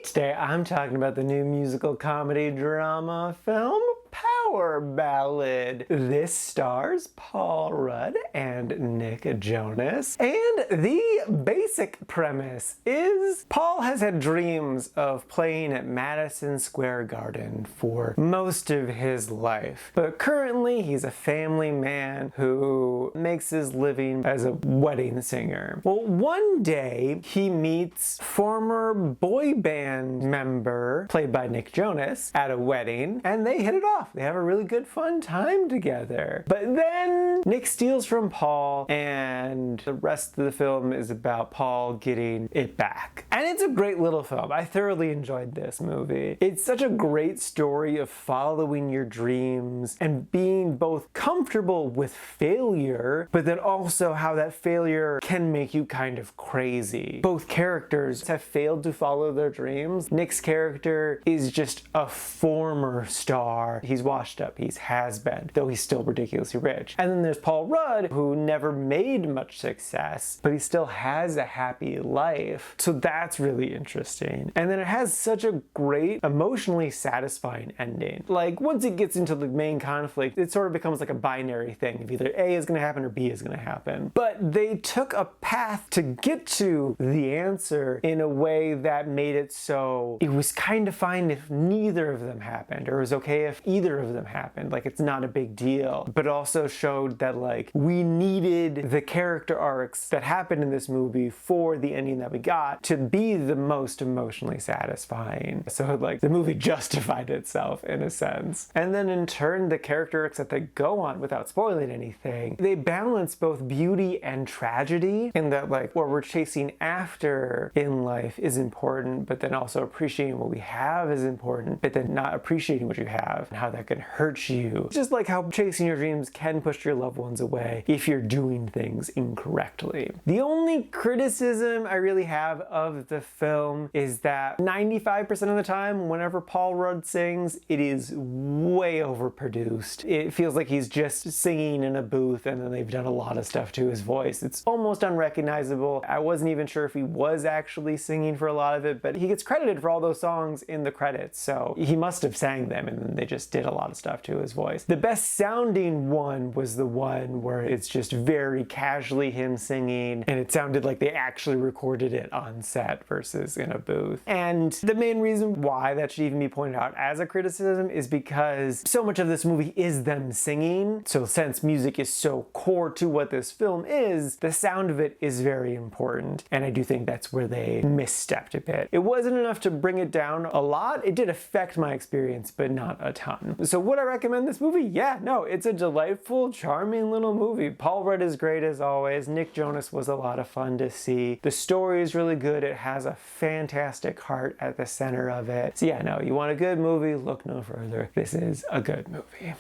Today I'm talking about the new musical comedy drama film Power Ballad. This stars Paul Rudd and Nick Jonas, and the basic premise is Paul has had dreams of playing at Madison Square Garden for most of his life, but currently he's a family man who makes his living as a wedding singer. Well, one day he meets former boy band member, played by Nick Jonas, at a wedding, and they hit it off. They have a really good fun time together. But then Nick steals from Paul, and the rest of the film is about Paul getting it back. And it's a great little film. I thoroughly enjoyed this movie. It's such a great story of following your dreams and being both comfortable with failure, but then also how that failure can make you kind of crazy. Both characters have failed to follow their dreams. Nick's character is just a former star. He's washed up, he's has-been, though he's still ridiculously rich. And then there's Paul Rudd, who never made much success, but he still has a happy life. So that's really interesting. And then it has such a great, emotionally satisfying ending. Like, once it gets into the main conflict, it sort of becomes like a binary thing. If either A is gonna happen or B is gonna happen. But they took a path to get to the answer in a way that made it so it was kind of fine if neither of them happened, or it was okay if either of them happened. Like, it's not a big deal. But also showed that, like, we needed the character arcs that happened in this movie for the ending that we got to be the most emotionally satisfying. So, like, the movie justified itself in a sense. And then in turn, the character arcs that they go on, without spoiling anything, they balance both beauty and tragedy, in that, like, what we're chasing after in life is important, but then also appreciating what we have is important, but then not appreciating what you have and how that can hurt you. Just like how chasing your dreams can push your loved ones away if you're doing things incorrectly. The only criticism I really have of the film is that 95% of the time, whenever Paul Rudd sings, it is way overproduced. It feels like he's just singing in a booth and then they've done a lot of stuff to his voice. It's almost unrecognizable. I wasn't even sure if he was actually singing for a lot of it, but he gets credited for all those songs in the credits, so he must have sang them and then they just did a lot of stuff to his voice. The best sounding one was the one where it's just very casually him singing, and it sounded like they actually recorded it on set versus in a booth. And the main reason why that should even be pointed out as a criticism is because so much of this movie is them singing, so since music is so core to what this film is, the sound of it is very important, and I do think that's where they misstepped a bit. It wasn't enough to bring it down a lot. It did affect my experience, but not a ton. So would I recommend this movie? Yeah, no, it's a delightful, charming little movie. Paul Rudd is great as always. Nick Jonas was a lot of fun to see. The story is really good. It has a fantastic heart at the center of it. So yeah, no, you want a good movie, look no further. This is a good movie.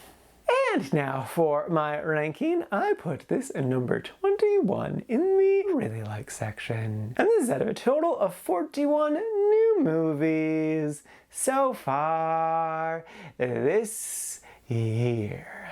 And now for my ranking, I put this at number 21 in the really like section. And this is out of a total of 41 new movies so far this year.